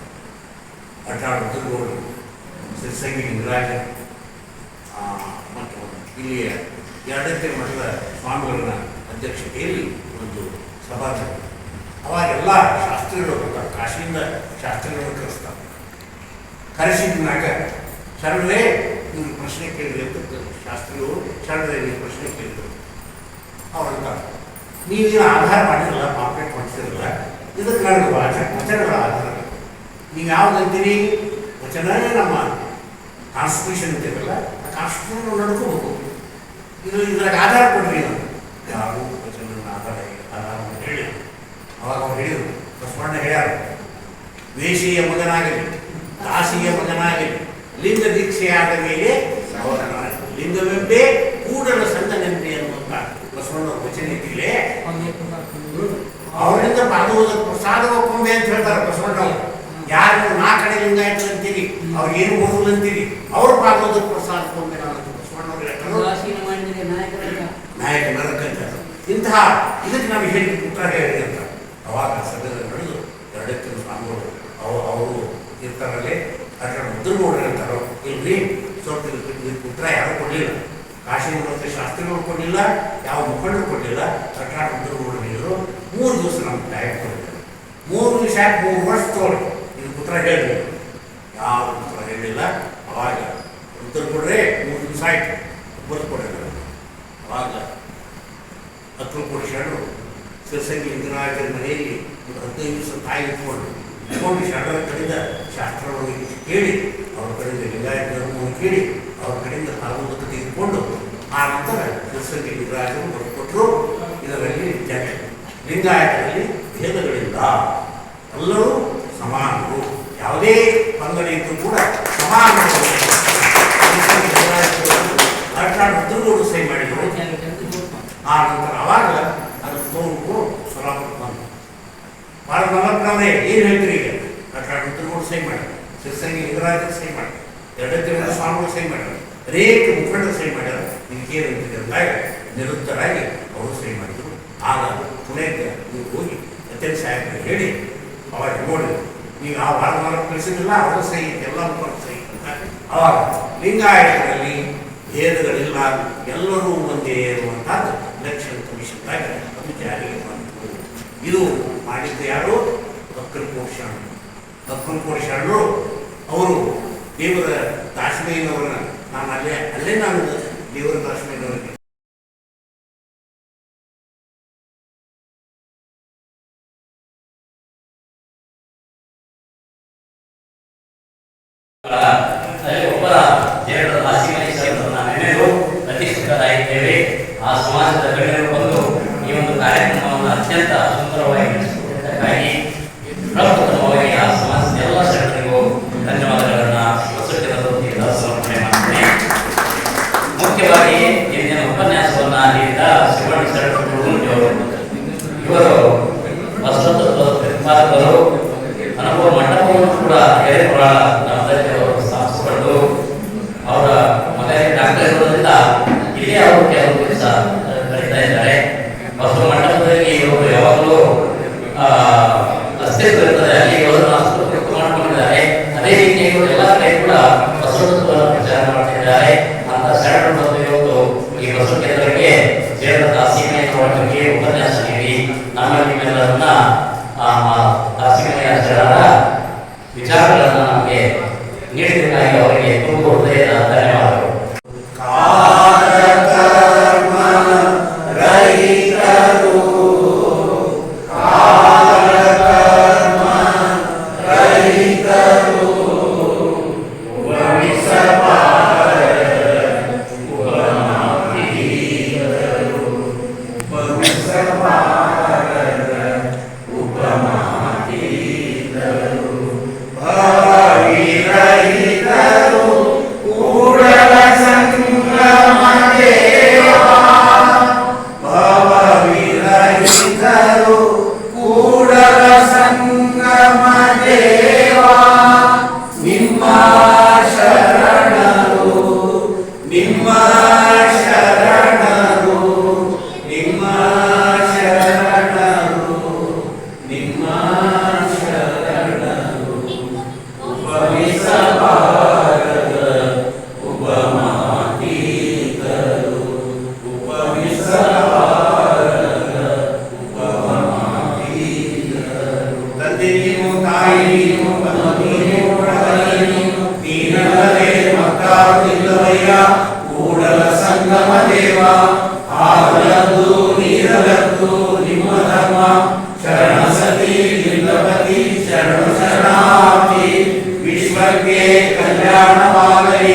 ಅಡ್ಡಾಡು ದುರ್ಗೋಡು ಸಿರ್ಸಂಗಿ ಲಿಂಗರಾಜ ಮತ್ತು ಇಲ್ಲಿಯ 2ನೇ ಮಠದ ಸ್ವಾಮಿಗಳನ್ನ ಅಧ್ಯಕ್ಷತೆಯಲ್ಲಿ ಒಂದು ಸಭಾ ತೆಗೆದು ಅವಾಗೆಲ್ಲ ಶಾಸ್ತ್ರಿಗಳು ಬರ್ತಾರೆ. ಕಾಶಿಯಿಂದ ಶಾಸ್ತ್ರಿಗಳು ಕರೆಸ್ತಾರೆ. ಕರೆಸಿದ್ನಾಗ ಶರಣರೇ ನೀವು ಪ್ರಶ್ನೆ ಕೇಳಿದ್ರೆ ಅಂತ ಶಾಸ್ತ್ರಿಗಳು ಶರಣರೇ ನೀವು ಪ್ರಶ್ನೆ ಕೇಳಿದ್ರು. ಅವ್ರಂತ ನೀವೇನು ಆಧಾರ ಮಾಡಿರಲ್ಲ, ಪಾಂಪ್ಲೆಟ್ ಮಾಡಿಸಿರಲ್ಲ, ಇದಕ್ಕೆ ನನಗೆ ವಚನಗಳ ಆಧಾರ. ನೀವು ಯಾವುದಂತೀರಿ? ವಚನನೇ ನಮ್ಮ ಕಾನ್ಸ್ಟಿಟ್ಯೂಷನ್ ಅಂತೀರಲ್ಲ, ಆ ಕಾನ್ಸ್ಟಿಟ್ಯೂಷನ್ ನಡ್ಕೋಬೇಕು. ಇದ್ರಾಗ ಆಧಾರ ಕೊಡ್ರಿ. ಯಾರು ವಚನ ಆಧಾರವನ್ನು ಹೇಳಿ ಅವಾಗ ಅವ್ರು ಹೇಳಿದರು, ಬಸವಣ್ಣ ಹೇಳ್ಯಾರ, ವೇಷಿಯ ಮಗನಾಗಲಿ ದಾಸಿಯ ಮಗನಾಗಲಿ ಲಿಂಗ ದೀಕ್ಷೆಯಾದ ಮೇಲೆ ಲಿಂಗವೆಂಬೇ ಕೂಡಲ ಸಂಗನೆಂಬೆ ಅನ್ನುವಂಥ ಬಸವಣ್ಣವ್ರ ವಚನ ಇದ್ದಿಲ್ಲೇ ಅವರಿಂದ ಪಾದೋದಕ್ಕೆ ಪ್ರಸಾದ ಒಪ್ಪಂಬೆ ಅಂತ ಹೇಳ್ತಾರೆ ಬಸವಣ್ಣವ್ರು. ಯಾರು 4 ಕಡೆ ಲಿಂಗಾಯತ ಅಂತೀರಿ, ಅವ್ರು ಏನು ಓದುದು ಅಂತೀರಿ, ಅವ್ರು ಪಾದೋದಕ್ಕೆ ಪ್ರಸಾದ ಕೊಂಬೆ ಬಸವಣ್ಣವ್ರು ನಾಯಕ ನರಕಂತ ಇಂತಹ ಇದಕ್ಕೆ ನಾವು ಹೇಳಿ ಉತ್ತರ ಹೇಳಿ ಅಂತ. ಅವಾಗ ಸಭೆಯಲ್ಲಿ ನಡೆದು 2 ಸ್ವಾಮಿಗಳು ಅವರು ಇರ್ತಾರಲ್ಲೇ ಅದ್ರ ಮುದ್ರಗೌಡರು ಹೇಳ್ತಾರೋ ಇಲ್ರಿ ಸ್ವಲ್ಪ ಉತ್ತರ ಯಾರು ಕೊಡಲಿಲ್ಲ. ಕಾಶಿ ಮತ್ತು ಶಾಸ್ತ್ರಿಗಳು ಕೊಡಲಿಲ್ಲ, ಯಾವ ಮುಖಂಡರು ಕೊಡಲಿಲ್ಲ. ಅಟ್ರಾಡ್ ಮುದ್ರಗೌಡರು ಹೇಳಿದ್ರು 3 ದಿವಸ ನಮ್ಗೆ ಟೈಮ್ ಕೊಟ್ಟಿದ್ದಾರೆ. 3 ದಿವಸ 3 ವರ್ಷ ತಗೊಳ್ಳಿ ಇದು ಉತ್ತರ ಹೇಳಿದ್ರು. ಯಾವ ಉತ್ತರ ಹೇಳಿಲ್ಲ. ಅವಾಗ ಉತ್ತರ ಕೊಡ್ರೆ 3 ದಿವಸ ಆಯ್ತು, ಒಬ್ಬರು ಕೊಡಲಿಲ್ಲ. ಅವಾಗ 10 ಕೋಟಿ ಶರಣರು ಸಿರ್ಸಂಗಿ ಲಿಂಗರಾಜರ ಮನೆಯಲ್ಲಿ 15 ದಿವಸ ತಾಯಿ ಇಟ್ಕೊಂಡು ಇಟ್ಕೊಂಡು ಶರಣರ ಕಡೆಯಿಂದ ಶಾಸ್ತ್ರವನ್ನು ಕೇಳಿ, ಅವ್ರ ಕಡೆಯಿಂದ ಲಿಂಗಾಯತ ಧರ್ಮವನ್ನು ಕೇಳಿ, ಅವ್ರ ಕಡೆಯಿಂದ ಭಾಗವತ ತೆಗೆದುಕೊಂಡು ಆ ನಂತರ ಶಿವಸಂಗಿ ವಿಗ್ರಹವನ್ನು ಬರೆದುಕೊಟ್ಟರು. ಇದರಲ್ಲಿ ಲಿಂಗಾಯತದಲ್ಲಿ ಭೇದಗಳಿಲ್ಲ, ಎಲ್ಲರೂ ಸಮಾನರು, ಯಾವುದೇ ಪಂಗಡ ಇದ್ದರೂ ಕೂಡ ಸಮಾನರು. ರುದ್ರಗೌಡರು ಸಹಿ ಮಾಡಿದರು. ಆ ನಂತರ ಅವಾಗ ಅದು ತಗೊಂಡು ಸೊಲಾಪುರ ಬಂದು ಭಾಳ ನಮ್ಮಪ್ಪನವರೇ ಏನು ಹೇಳ್ತೀರಿ ಈಗ ರುದ್ರಗೌಡರು ಸಹಿ ಮಾಡಿ, ಶಿವಸಂಗಿ ಲಿಂಗರಾಜರು ಸಹಿ ಮಾಡಿ, ಎರಡತ್ತಿನ ಸ್ವಾಮಿಗಳು ಸಹಿ ಮಾಡ್ಯಾರ, ಅನೇಕ ಮುಖಂಡರು ಸಹಿ ಮಾಡ್ಯಾರ. ಇದಕ್ಕೇನು ಅಂದಾಗ ನಿರುತ್ತರಾಗಿ ಅವರು ಸಹಿ ಮಾಡಿದರು. ಆಗ ಪುಣೆಗೆ ನೀವು ಹೋಗಿ ಅತ್ಯಂತ ಸಾಹೇಬರು ಹೇಳಿ ಅವಾಗ ನೋಡಿ ನೀವು ಆ ಭಾಳ ನಾಲ್ಕು ಕಳಿಸಿದ್ರಲ್ಲ ಅವರು ಸಹಿ ಎಲ್ಲ ಮುಖಂಡರು ಸಹಿ ಅಂತ. ಅವಾಗ ಲಿಂಗಾಯತರಲ್ಲಿ ಭೇದಗಳಿಲ್ಲ, ಎಲ್ಲರೂ ಒಂದೇ ಇರುವಂಥದ್ದು ಎಲೆಕ್ಷನ್ ಕಮಿಷನ್ದಾಗ ಅದು ಜಾರಿಗೆ ಬಂತು. ಇದು ಮಾಡಿದ್ದು ಯಾರು? ಅಕ್ಕಲಕೋಟ ಶರಣರು. ಅಕ್ಕಲಕೋಟ ಶರಣರು ಅವರು ದೇವರ ದಾಸಮಯ್ಯನವರನ್ನ ನಾನು ಅಲ್ಲೇ ನಾನು ದೇವರ ದಾಸಮಯ್ಯನವರಿಗೆ ಒಬ್ಬರ ದೇವರ ದಾಸಿಮಯ್ಯನವರನ್ನ ನೆನೆದು ಪ್ರತಿಷ್ಠಿತರಾಗಿದ್ದೇವೆ. ಆ ಸಮಾಜದ ಗಣ್ಯರು ಬಂದು ಈ ಒಂದು ಕಾರ್ಯಕ್ರಮವನ್ನು ಅತ್ಯಂತ ಸುಂದರವಾಗಿ ನಡೆಸಿಕೊಟ್ಟಿದ್ದಕ್ಕಾಗಿ ಪ್ರಪ್ರಥಮವಾಗಿ ಆ ಸಮಾಜದ ಎಲ್ಲ ಶರಣರಿಗೂ ಧನ್ಯವಾದಗಳನ್ನು ಸಮರ್ಪಣೆ ಮಾಡ್ತೇನೆ. ಮುಖ್ಯವಾಗಿ ಇಂದಿನ ಉಪನ್ಯಾಸವನ್ನು ನೀಡಿದ ಶಿವಣ್ಣ ಶರಣರು ಇವರು ಬಸವತತ್ವದ ಪ್ರತಿಪಾದಕರು. ಅನುಭವ ಮಂಟಪವನ್ನು ಕೂಡ ಎರೆಪುರಾಣ ನಮ್ಮದವರು ಸ್ಥಾಪಿಸಿಕೊಂಡು ಅವರ ಮಗನಿಗೆ ಡಾಕ್ಟರ್ ಇರೋದ್ರಿಂದ ಇಲ್ಲೇ ಅವರು ಕೆಲವು ದಿವಸ ಕರೀತಾ ಇದ್ದಾರೆ. ಬಸವ ಮಂಟಪದಲ್ಲಿ ಇವರು ಯಾವಾಗಲೂ ಅಸ್ತಿತ್ವ ಇರ್ತದೆ, ಅಲ್ಲಿ ಅವರನ್ನು ಅಸ್ತಿತ್ವ ಮಾಡಿಕೊಂಡಿದ್ದಾರೆ. ಅದೇ ರೀತಿ ಇವರು ಎಲ್ಲ ಕಡೆ ಕೂಡ ಬಸವತತ್ವವನ್ನು ಪ್ರಚಾರ ಮಾಡ್ತಿದ್ದಾರೆ. ಅಂತ ಶರಣರು ಬಂದು ಇವತ್ತು ಈ ಬಸವ ಕೇಂದ್ರಕ್ಕೆ ದೇವರ ದಾಸಿಮಯ್ಯನವರ ಬಗ್ಗೆ ಉಪನ್ಯಾಸ ನೀಡಿ ನಿಮ್ಮೆಲ್ಲರನ್ನ ದಾಸಿಮಯ್ಯ ಶರಣರ ವಿಚಾರಗಳನ್ನು ನಮಗೆ ನೀಡಿದ್ದಕ್ಕಾಗಿ ಅವರಿಗೆ ತುಂಬ ಹೃದಯದ ಧನ್ಯವಾದಗಳು. ಕೂಡಲ ಸಂಗಮ ದೇವ ಆಗಲದ್ದು ನೀರಲದ್ದು ನಿಮ್ಮ ಧರ್ಮ ಶರಣ ಸತಿ ಲಿಂಗಪತಿ ಶರಣ ಶರಣಾರ್ಥಿ ವಿಶ್ವಕ್ಕೆ ಕಲ್ಯಾಣವಾಗಲಿ